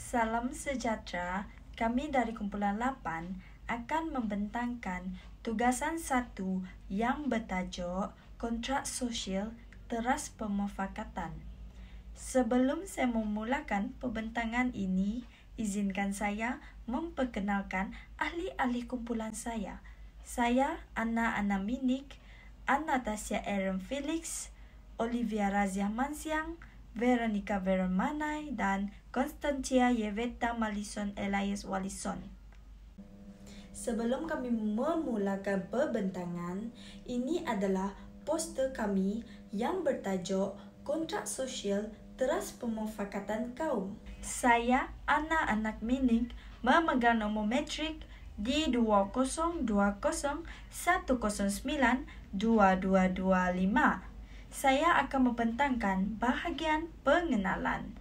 Salam sejahtera, kami dari kumpulan 8 akan membentangkan tugasan 1 yang bertajuk Kontrak Sosial Teras Pemufakatan. Sebelum saya memulakan pembentangan ini, izinkan saya memperkenalkan ahli-ahli kumpulan saya. Saya Ana Minik, Anastasia Aaron Felix, Olivia Razia Mansiang, Veronica Veromanai, dan Konstantia Yeveta Malison Elias Walison. Sebelum kami memulakan pembentangan, ini adalah poster kami yang bertajuk Kontrak Sosial Teras Pemufakatan Kaum. Saya, Anak Minik, memegang nombor metrik D2020109225. Saya akan membentangkan bahagian pengenalan.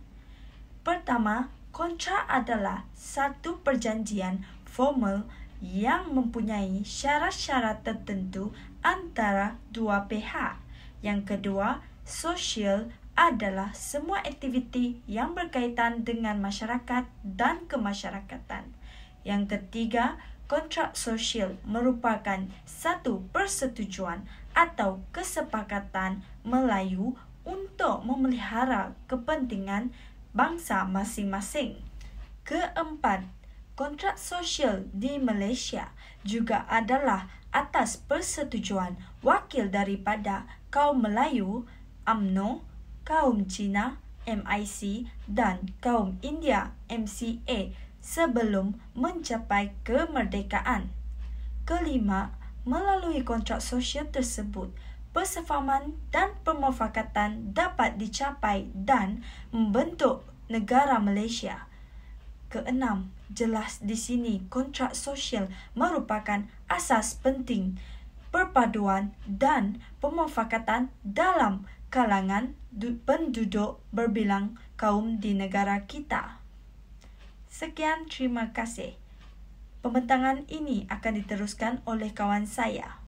Pertama, kontrak adalah satu perjanjian formal yang mempunyai syarat-syarat tertentu antara dua pihak. Yang kedua, sosial adalah semua aktiviti yang berkaitan dengan masyarakat dan kemasyarakatan. Yang ketiga, kontrak sosial merupakan satu persetujuan atau kesepakatan Melayu untuk memelihara kepentingan bangsa masing-masing. Keempat, kontrak sosial di Malaysia juga adalah atas persetujuan wakil daripada kaum Melayu, UMNO, kaum Cina, MIC, dan kaum India, MCA, sebelum mencapai kemerdekaan. Kelima, melalui kontrak sosial tersebut, persefahaman dan pemufakatan dapat dicapai dan membentuk negara Malaysia. Keenam, jelas di sini kontrak sosial merupakan asas penting perpaduan dan pemufakatan dalam kalangan penduduk berbilang kaum di negara kita. Sekian, terima kasih. Pembentangan ini akan diteruskan oleh kawan saya.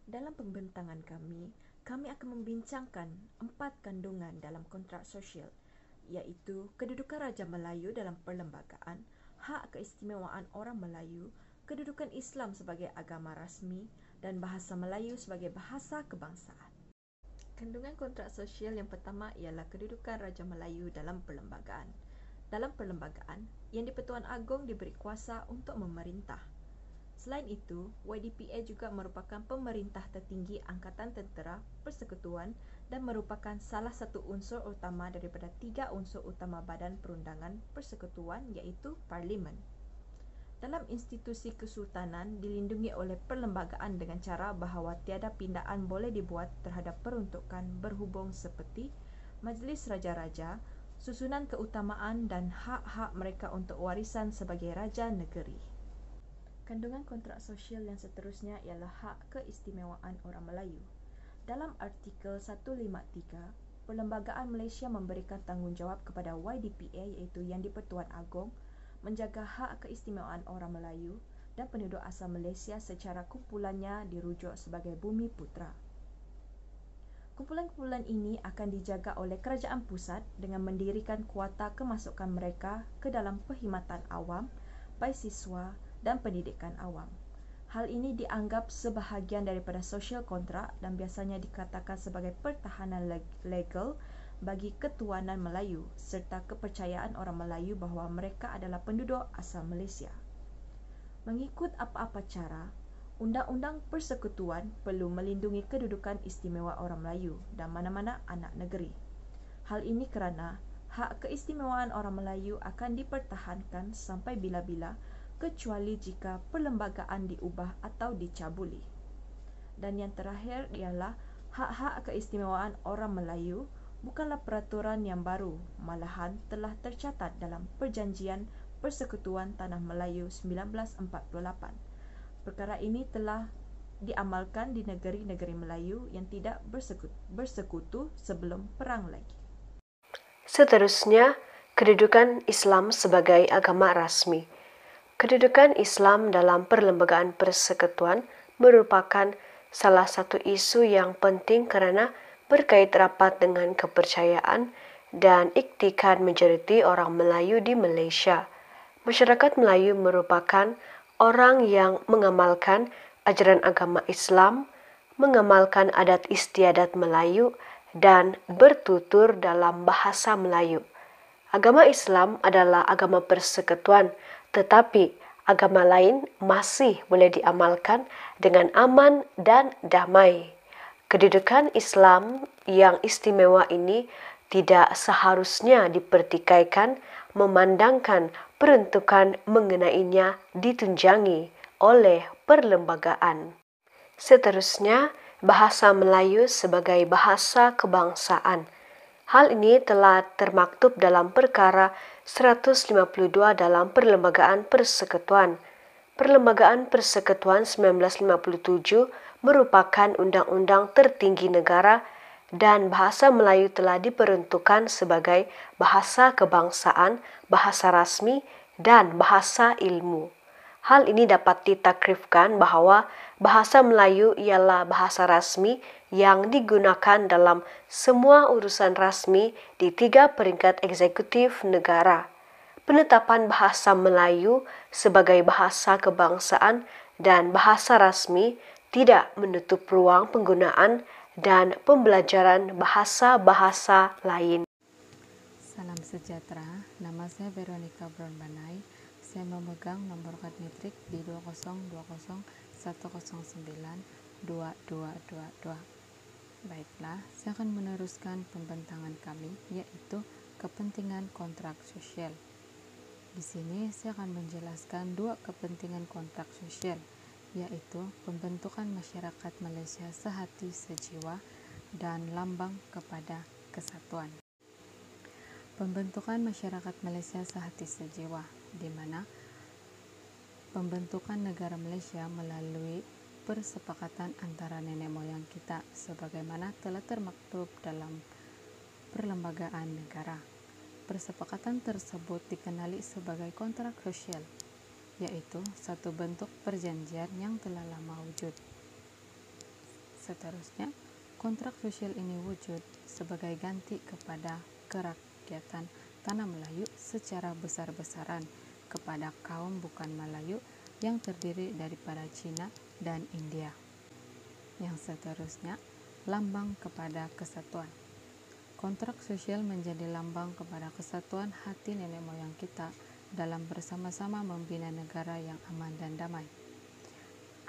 Dalam pembentangan kami akan membincangkan 4 kandungan dalam kontrak sosial, iaitu kedudukan Raja Melayu dalam perlembagaan, hak keistimewaan orang Melayu, kedudukan Islam sebagai agama rasmi, dan bahasa Melayu sebagai bahasa kebangsaan. Kandungan kontrak sosial yang pertama ialah kedudukan Raja Melayu dalam perlembagaan. Dalam perlembagaan, Yang di-Pertuan Agong diberi kuasa untuk memerintah. Selain itu, YDPA juga merupakan pemerintah tertinggi Angkatan Tentera Persekutuan dan merupakan salah satu unsur utama daripada 3 unsur utama Badan Perundangan Persekutuan, iaitu Parlimen. Dalam institusi kesultanan dilindungi oleh perlembagaan dengan cara bahawa tiada pindaan boleh dibuat terhadap peruntukan berhubung seperti Majlis Raja-Raja, susunan keutamaan dan hak-hak mereka untuk warisan sebagai Raja Negeri. Kandungan kontrak sosial yang seterusnya ialah hak keistimewaan orang Melayu. Dalam artikel 153, Perlembagaan Malaysia memberikan tanggungjawab kepada YDPA, iaitu Yang di-Pertuan Agong, menjaga hak keistimewaan orang Melayu dan penduduk asal Malaysia secara kumpulannya dirujuk sebagai Bumi Putera. Kumpulan-kumpulan ini akan dijaga oleh kerajaan pusat dengan mendirikan kuota kemasukan mereka ke dalam perkhidmatan awam, beasiswa dan pendidikan awam. Hal ini dianggap sebahagian daripada sosial kontrak dan biasanya dikatakan sebagai pertahanan legal bagi ketuanan Melayu serta kepercayaan orang Melayu bahawa mereka adalah penduduk asal Malaysia. Mengikut apa-apa cara, Undang-Undang Persekutuan perlu melindungi kedudukan istimewa orang Melayu dan mana-mana anak negeri. Hal ini kerana hak keistimewaan orang Melayu akan dipertahankan sampai bila-bila kecuali jika perlembagaan diubah atau dicabuli. Dan yang terakhir ialah hak-hak keistimewaan orang Melayu bukanlah peraturan yang baru, malahan telah tercatat dalam Perjanjian Persekutuan Tanah Melayu 1948. Perkara ini telah diamalkan di negeri-negeri Melayu yang tidak bersekutu sebelum perang lagi. Seterusnya, kedudukan Islam sebagai agama rasmi. Kedudukan Islam dalam Perlembagaan Persekutuan merupakan salah satu isu yang penting kerana berkait rapat dengan kepercayaan dan iktikan majoriti orang Melayu di Malaysia. Masyarakat Melayu merupakan orang yang mengamalkan ajaran agama Islam, mengamalkan adat istiadat Melayu, dan bertutur dalam bahasa Melayu. Agama Islam adalah agama persekutuan, tetapi agama lain masih boleh diamalkan dengan aman dan damai. Kedudukan Islam yang istimewa ini tidak seharusnya dipertikaikan, memandangkan peruntukan mengenainya ditunjangi oleh perlembagaan. Seterusnya, bahasa Melayu sebagai bahasa kebangsaan. Hal ini telah termaktub dalam perkara 152 dalam Perlembagaan Persekutuan. Perlembagaan Persekutuan 1957 merupakan undang-undang tertinggi negara dan bahasa Melayu telah diperuntukkan sebagai bahasa kebangsaan, bahasa rasmi, dan bahasa ilmu. Hal ini dapat ditakrifkan bahwa bahasa Melayu ialah bahasa rasmi yang digunakan dalam semua urusan rasmi di 3 peringkat eksekutif negara. Penetapan bahasa Melayu sebagai bahasa kebangsaan dan bahasa rasmi tidak menutup ruang penggunaan dan pembelajaran bahasa-bahasa lain. Salam sejahtera, nama saya Veronica Brown Banai. Saya memegang nomor kad metrik di 20201092222. Baiklah, saya akan meneruskan pembentangan kami, yaitu kepentingan kontrak sosial. Di sini saya akan menjelaskan 2 kepentingan kontrak sosial, yaitu pembentukan masyarakat Malaysia sehati sejiwa dan lambang kepada kesatuan. Pembentukan masyarakat Malaysia sehati sejiwa, di mana pembentukan negara Malaysia melalui persepakatan antara nenek moyang kita sebagaimana telah termaktub dalam perlembagaan negara. Persepakatan tersebut dikenali sebagai kontrak sosial, yaitu satu bentuk perjanjian yang telah lama wujud. Seterusnya, kontrak sosial ini wujud sebagai ganti kepada kerakyatan tanah Melayu secara besar-besaran kepada kaum bukan Melayu yang terdiri daripada Cina dan India. Yang seterusnya, lambang kepada kesatuan. Kontrak sosial menjadi lambang kepada kesatuan hati nenek moyang kita dalam bersama-sama membina negara yang aman dan damai.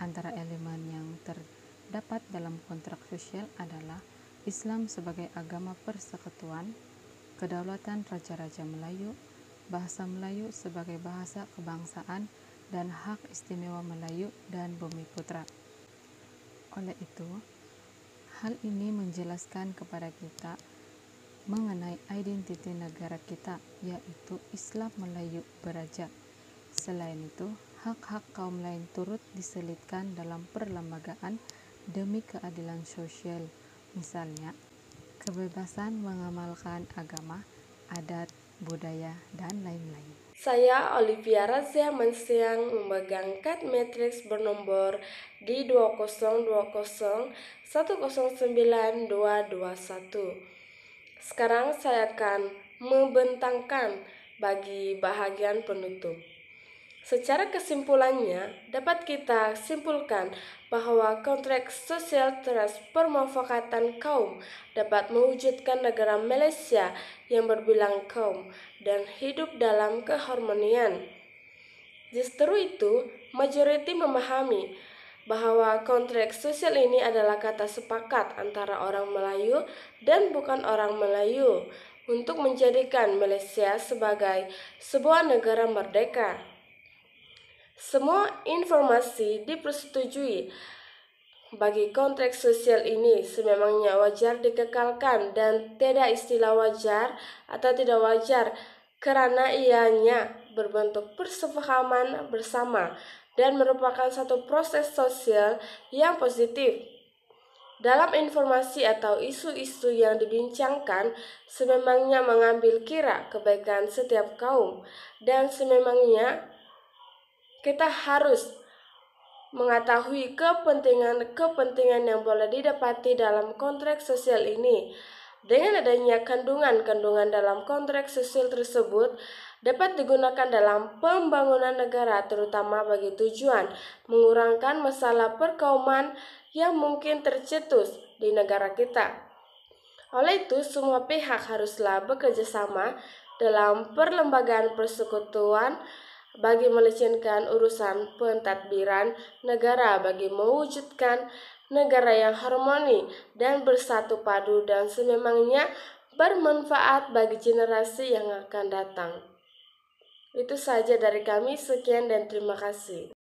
Antara elemen yang terdapat dalam kontrak sosial adalah Islam sebagai agama persekutuan, kedaulatan Raja-Raja Melayu, bahasa Melayu sebagai bahasa kebangsaan, dan hak istimewa Melayu dan Bumi Putra. Oleh itu, hal ini menjelaskan kepada kita mengenai identiti negara kita, yaitu Islam Melayu Beraja. Selain itu, hak-hak kaum lain turut diselitkan dalam perlembagaan demi keadilan sosial, misalnya kebebasan mengamalkan agama, adat, budaya, dan lain-lain. Saya Olivia Razia Mansiang memegang kad matriks bernomor di 20201092221. Sekarang saya akan membentangkan bagi bahagian penutup. Secara kesimpulannya, dapat kita simpulkan bahwa kontrak sosial teras permufakatan kaum dapat mewujudkan negara Malaysia yang berbilang kaum dan hidup dalam keharmonian. Justru itu, majoriti memahami bahwa kontrak sosial ini adalah kata sepakat antara orang Melayu dan bukan orang Melayu untuk menjadikan Malaysia sebagai sebuah negara merdeka. Semua informasi dipersetujui bagi kontrak sosial ini sememangnya wajar dikekalkan dan tidak istilah wajar atau tidak wajar kerana ianya berbentuk persefahaman bersama dan merupakan satu proses sosial yang positif. Dalam informasi atau isu-isu yang dibincangkan sememangnya mengambil kira kebaikan setiap kaum dan sememangnya kita harus mengetahui kepentingan yang boleh didapati dalam kontrak sosial ini. Dengan adanya kandungan-kandungan dalam kontrak sosial tersebut dapat digunakan dalam pembangunan negara, terutama bagi tujuan mengurangkan masalah perkauman yang mungkin tercetus di negara kita. Oleh itu, semua pihak haruslah bekerja sama dalam perlembagaan persekutuan bagi melicinkan urusan pentadbiran negara bagi mewujudkan negara yang harmoni dan bersatu padu dan sememangnya bermanfaat bagi generasi yang akan datang. Itu saja dari kami, sekian dan terima kasih.